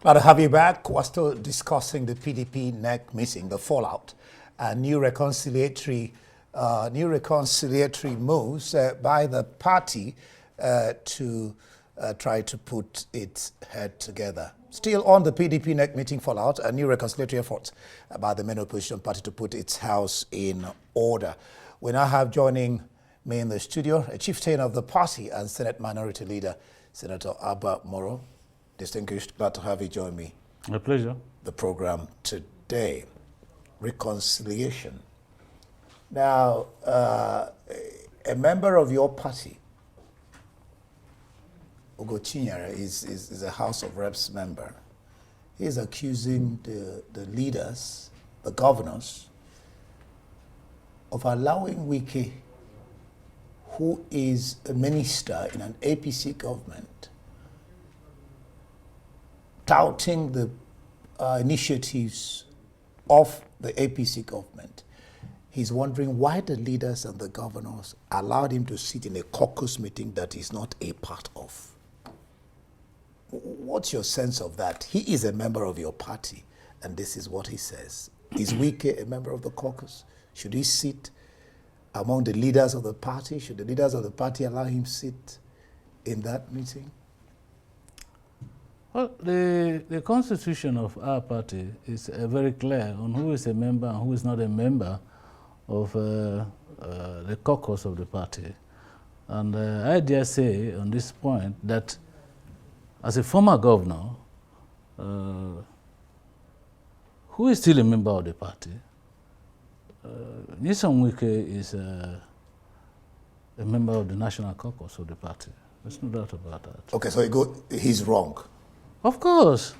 Glad to have you back. We're still discussing the PDP NEC meeting, the fallout, and new reconciliatory moves by the party to try to put its head together. Still on the PDP NEC meeting fallout, a new reconciliatory efforts by the main opposition party to put its house in order. We now have joining me in the studio a chieftain of the party and Senate Minority Leader, Senator Efforts-Morro. Distinguished, glad to have you join me. A pleasure. The program today, reconciliation. Now, a member of your party, Chinyere, is a House of Reps member. He is accusing the leaders, the governors, of allowing Wike, who is a minister in an APC government, touting the initiatives of the APC government. He's wondering why the leaders and the governors allowed him to sit in a caucus meeting that he's not a part of. What's your sense of that? He is a member of your party, and this is what he says. Is Wike a member of the caucus? Should he sit among the leaders of the party? Should the leaders of the party allow him sit in that meeting? Well, the constitution of our party is very clear on who is a member and who is not a member of the caucus of the party. And I dare say on this point that as a former governor, who is still a member of the party, Nyesom Wike is a member of the national caucus of the party. There's no doubt about that. Okay, so he's wrong. Of course.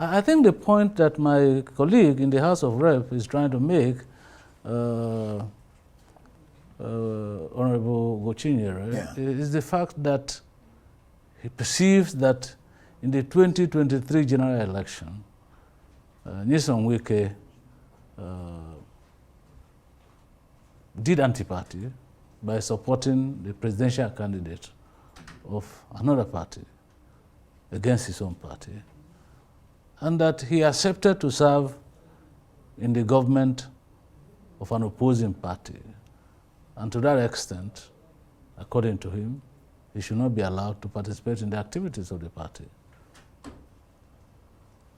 I think the point that my colleague in the House of Rep is trying to make, Honorable Chinyere, is the fact that he perceives that in the 2023 general election, Nyesom Wike did anti-party by supporting the presidential candidate of another party against his own party, and that he accepted to serve in the government of an opposing party. And to that extent, according to him, he should not be allowed to participate in the activities of the party.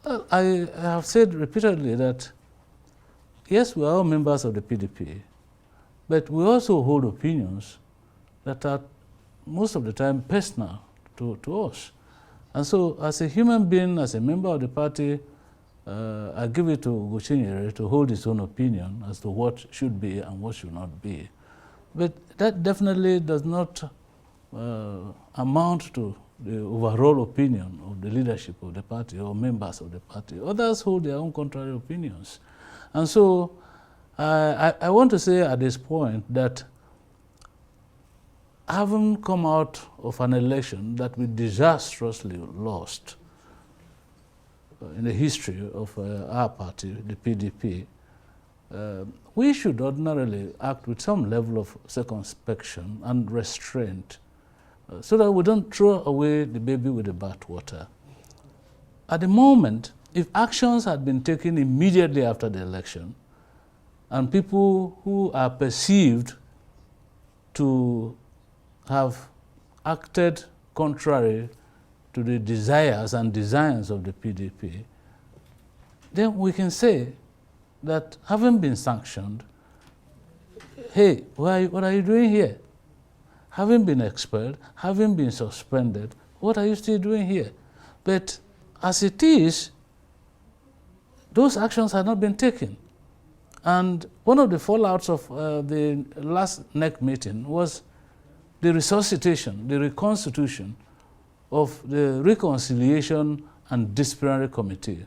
Well, I have said repeatedly that, yes, we are all members of the PDP, but we also hold opinions that are most of the time personal to us. And so, as a human being, as a member of the party, I give it to Chinyere to hold his own opinion as to what should be and what should not be. But that definitely does not amount to the overall opinion of the leadership of the party or members of the party. Others hold their own contrary opinions. And so, I want to say at this point that having come out of an election that we disastrously lost in the history of our party, the PDP, we should ordinarily act with some level of circumspection and restraint so that we don't throw away the baby with the bathwater. At the moment, if actions had been taken immediately after the election, and people who are perceived to have acted contrary to the desires and designs of the PDP, then we can say that having been sanctioned, hey, what are you doing here? Having been expelled, having been suspended, what are you still doing here? But as it is, those actions have not been taken. And one of the fallouts of the last NEC meeting was the resuscitation, the reconstitution of the Reconciliation and Disciplinary Committee,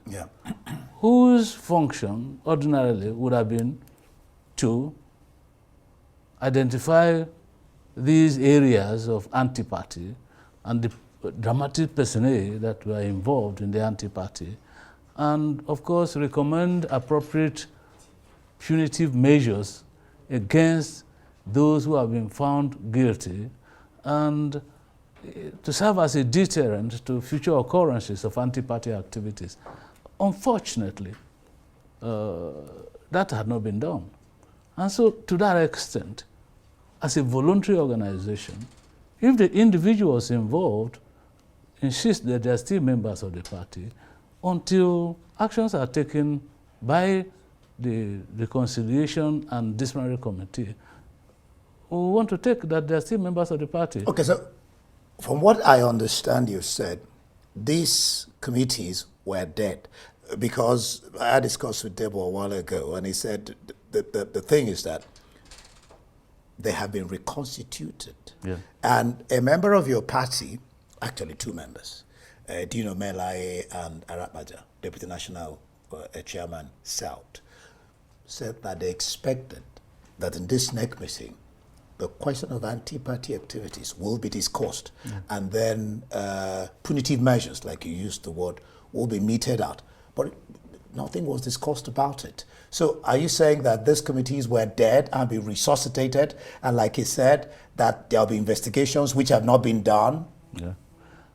whose function ordinarily would have been to identify these areas of anti-party and the dramatic personae that were involved in the anti-party, and of course recommend appropriate punitive measures against those who have been found guilty, and to serve as a deterrent to future occurrences of anti-party activities. Unfortunately, that had not been done. And so to that extent, as a voluntary organization, if the individuals involved insist that they are still members of the party, until actions are taken by the Reconciliation and Disciplinary Committee, we want to take that they are still members of the party. Okay, so from what I understand, you said these committees were dead, because I discussed with Debo a while ago, and he said the thing is that they have been reconstituted. Yeah. And a member of your party, actually two members, Dino Melai and Arapaja, Deputy National Chairman, South, said that they expected that in this NEC meeting, the question of anti-party activities will be discussed, and then punitive measures, like you used the word, will be meted out. But nothing was discussed about it. So are you saying that these committees were dead and be resuscitated, and like he said, that there will be investigations which have not been done? Yeah.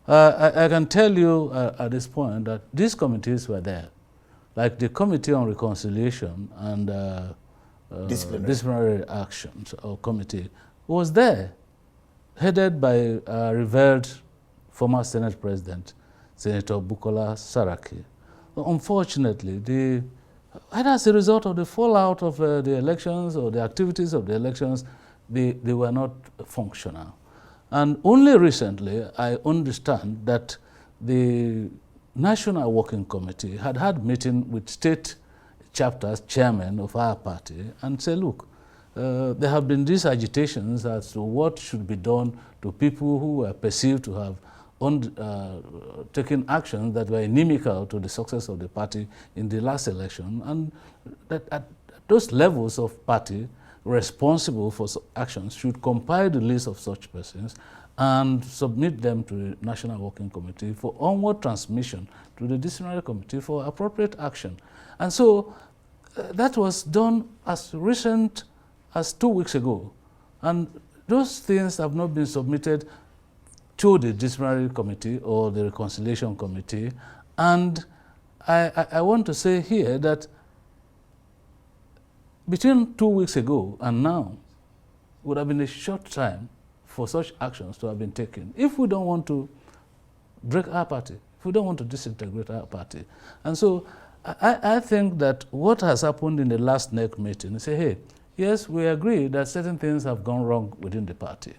I can tell you at this point that these committees were there, like the Committee on Reconciliation and Disciplinary Actions or Committee was there, headed by revered former Senate President, Senator Bukola Saraki. Unfortunately, either as a result of the fallout of the elections or the activities of the elections, they were not functional. And only recently, I understand that the National Working Committee had meeting with state chapters, chairman of our party, and say, look, there have been these agitations as to what should be done to people who were perceived to have taken actions that were inimical to the success of the party in the last election, and that at those levels of party responsible for actions should compile the list of such persons and submit them to the National Working Committee for onward transmission to the Disciplinary Committee for appropriate action. And so that was done as recent as 2 weeks ago. And those things have not been submitted to the Disciplinary Committee or the Reconciliation Committee. And I want to say here that between 2 weeks ago and now would have been a short time for such actions to have been taken if we don't want to break our party, if we don't want to disintegrate our party. And so I think that what has happened in the last NEC meeting is say, hey, yes, we agree that certain things have gone wrong within the party,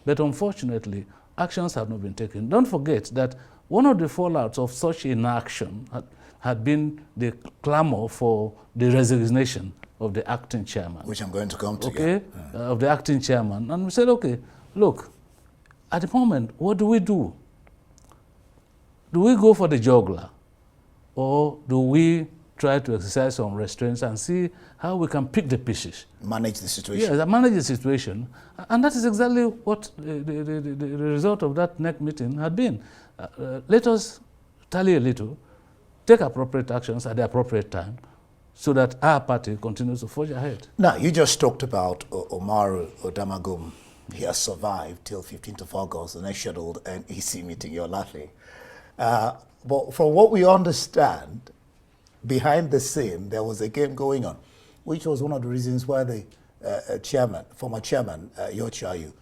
but unfortunately, actions have not been taken. Don't forget that one of the fallouts of such inaction had been the clamor for the resignation of the acting chairman. Which I'm going to come to. Okay, of the acting chairman. And we said, okay, look, at the moment, what do we do? Do we go for the jugular? Or do we try to exercise some restraints and see how we can pick the pieces? Manage the situation. Yes, manage the situation. And that is exactly what the result of that NEC meeting had been. Let us tally a little, take appropriate actions at the appropriate time, so that our party continues to forge ahead. Now, you just talked about Umaru Damagum. He has survived till 15th of August, the next scheduled NEC meeting. You're laughing. But from what we understand, behind the scene, there was a game going on, which was one of the reasons why the former chairman, Yochayu,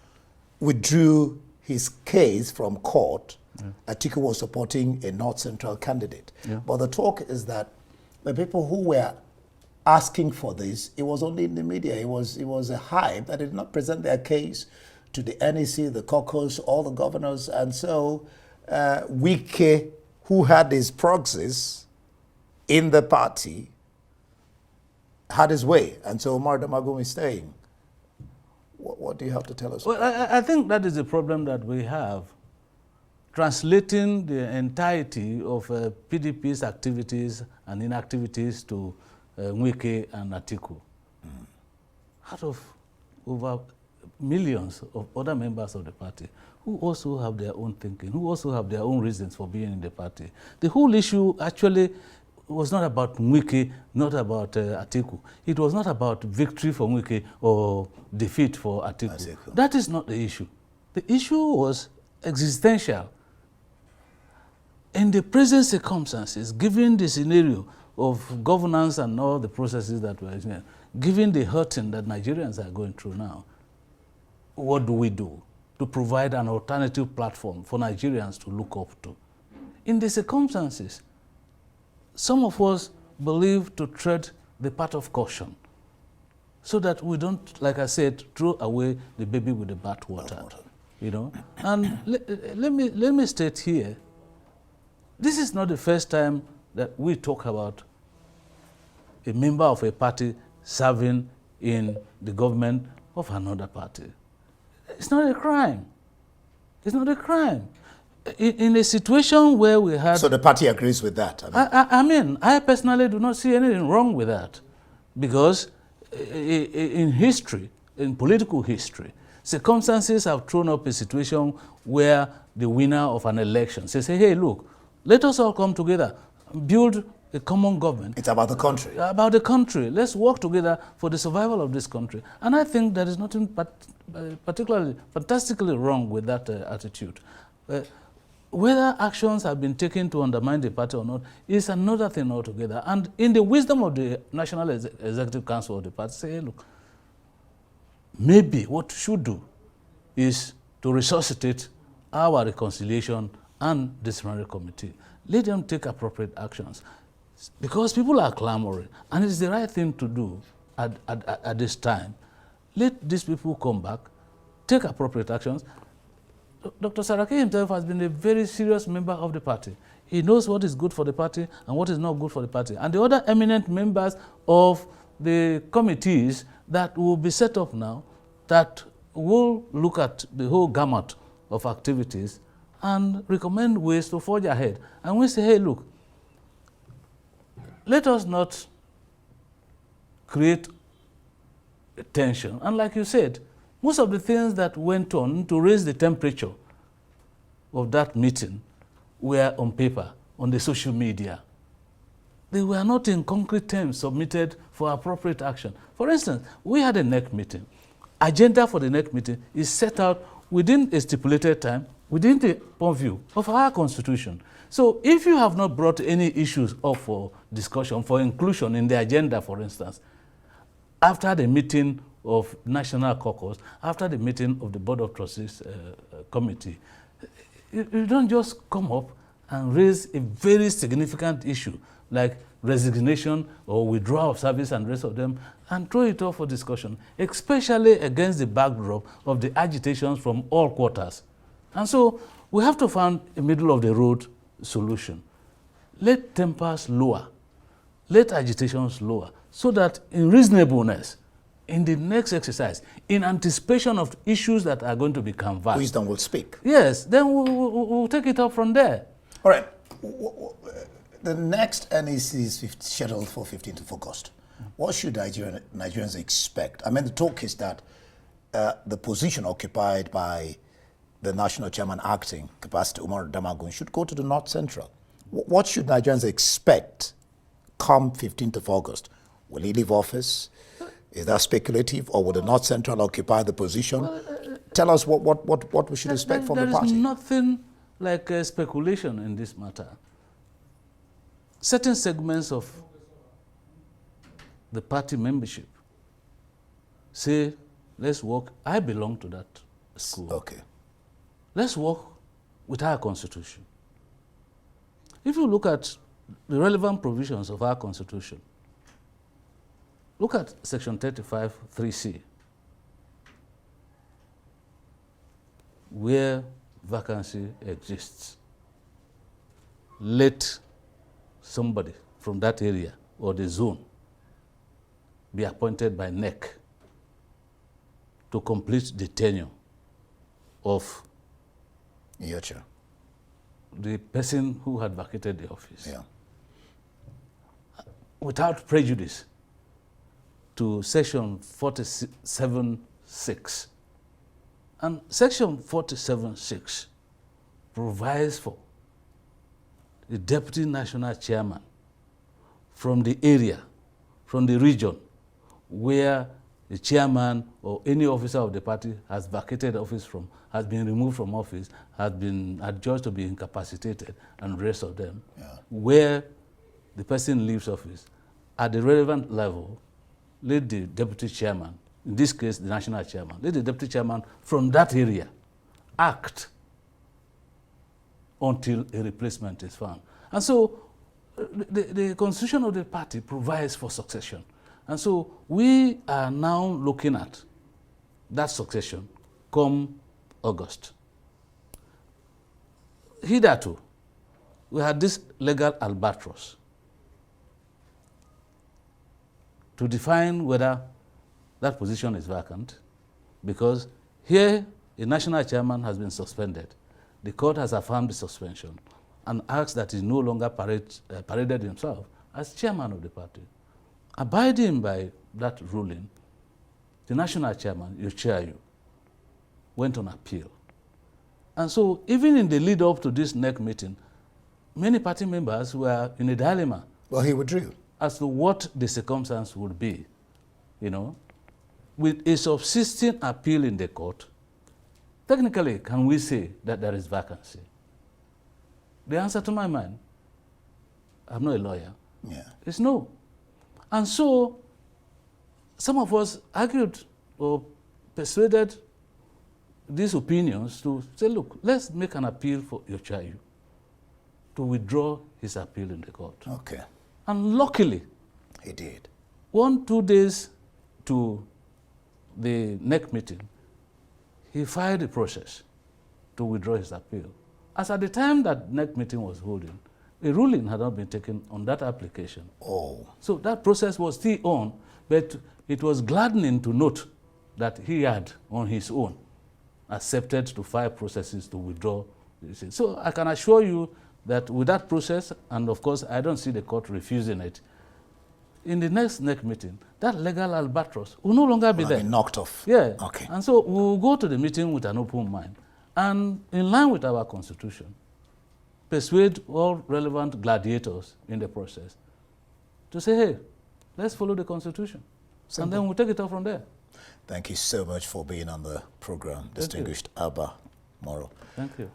withdrew his case from court. Atiku was supporting a North Central candidate. But the talk is that the people who were asking for this, it was only in the media. It was a hype that did not present their case to the NEC, the caucus, all the governors. And so Wike, who had his proxies in the party, had his way. And so Omar Damagum is staying. What do you have to tell us? Well, I think that is the problem that we have. Translating the entirety of PDP's activities and inactivities to Wike and Atiku. Out of over millions of other members of the party who also have their own thinking, who also have their own reasons for being in the party. The whole issue actually was not about Wike, not about Atiku. It was not about victory for Wike or defeat for Atiku. That is not the issue. The issue was existential. In the present circumstances, given the scenario of governance and all the processes that we're doing, given the hurting that Nigerians are going through now, what do we do to provide an alternative platform for Nigerians to look up to? In the circumstances, some of us believe to tread the path of caution so that we don't, like I said, throw away the baby with the bathwater. You know? And let me state here, this is not the first time that we talk about a member of a party serving in the government of another party. It's not a crime. It's not a crime. In a situation where we had... So the party agrees with that? I personally do not see anything wrong with that, because in history, in political history, circumstances have thrown up a situation where the winner of an election says, hey, look, let us all come together, build a common government. It's about the country. About the country. Let's work together for the survival of this country. And I think there is nothing particularly fantastically wrong with that attitude. Whether actions have been taken to undermine the party or not is another thing altogether. And in the wisdom of the National Executive Council of the party, say, hey, look, maybe what we should do is to resuscitate our reconciliation and disciplinary committee. Let them take appropriate actions. Because people are clamoring, and it's the right thing to do at this time. Let these people come back, take appropriate actions. Dr. Saraki himself has been a very serious member of the party. He knows what is good for the party and what is not good for the party. And the other eminent members of the committees that will be set up now that will look at the whole gamut of activities and recommend ways to forge ahead. And we say, hey, look, let us not create tension. And like you said, most of the things that went on to raise the temperature of that meeting were on paper, on the social media. They were not in concrete terms submitted for appropriate action. For instance, we had a NEC meeting. Agenda for the NEC meeting is set out within a stipulated time, within the purview of our Constitution. So if you have not brought any issues up for discussion, for inclusion in the agenda, for instance, after the meeting of National Caucus, after the meeting of the Board of Trustees Committee, you don't just come up and raise a very significant issue like resignation or withdrawal of service and the rest of them and throw it up for discussion, especially against the backdrop of the agitations from all quarters. And so we have to find a middle-of-the-road solution. Let tempers lower, let agitations lower, so that in reasonableness, in the next exercise, in anticipation of issues that are going to be canvassed, wisdom will speak. Yes, then we'll take it up from there. All right. The next NEC is scheduled for 15th of August. What should Nigerians expect? I mean, the talk is that the position occupied by the national chairman acting, Capacity Umar Damagun, should go to the North Central. What should Nigerians expect come 15th of August? Will he leave office? Is that speculative, or will the North Central occupy the position? Tell us what we should expect from the party. There is nothing like speculation in this matter. Certain segments of the party membership say, let's work. I belong to that school. Okay. Let's work with our Constitution. If you look at the relevant provisions of our Constitution, look at Section 35, 3C, where vacancy exists. Let somebody from that area or the zone be appointed by NEC to complete the tenure of the person who had vacated the office. Yeah. Without prejudice to Section 47(6). And Section 47(6) provides for the deputy national chairman from the area, from the region where the chairman or any officer of the party has vacated office has been removed from office, has been adjudged to be incapacitated, and the rest of them, where the person leaves office, at the relevant level, let the deputy chairman, in this case the national chairman, let the deputy chairman from that area act until a replacement is found. And so the constitution of the party provides for succession. And so we are now looking at that succession come August. Hitherto, we had this legal albatross to define whether that position is vacant, because here a national chairman has been suspended. The court has affirmed the suspension and asked that he no longer paraded himself as chairman of the party. Abiding by that ruling, the national chairman, you went on appeal. And so even in the lead up to this NEC meeting, many party members were in a dilemma. Well, he withdrew. As to what the circumstance would be, With a subsisting appeal in the court, technically, can we say that there is vacancy? The answer to my mind, I'm not a lawyer, is no. And so some of us argued or persuaded these opinions to say, look, let's make an appeal for Yochayu to withdraw his appeal in the court. Okay. And luckily, he did. 2 days to the NEC meeting, he filed a process to withdraw his appeal. As at the time that NEC meeting was holding, a ruling had not been taken on that application. Oh. So that process was still on, but it was gladdening to note that he had, on his own, accepted to file processes to withdraw. So I can assure you that with that process, and of course I don't see the court refusing it, in the next NEC meeting, that legal albatross will no longer be there. Be knocked off. Yeah. Okay. And so we'll go to the meeting with an open mind, and in line with our constitution, persuade all relevant gladiators in the process to say, hey, let's follow the constitution. Simple. And then we'll take it off from there. Thank you so much for being on the program, distinguished Efforts-Morro. Thank you.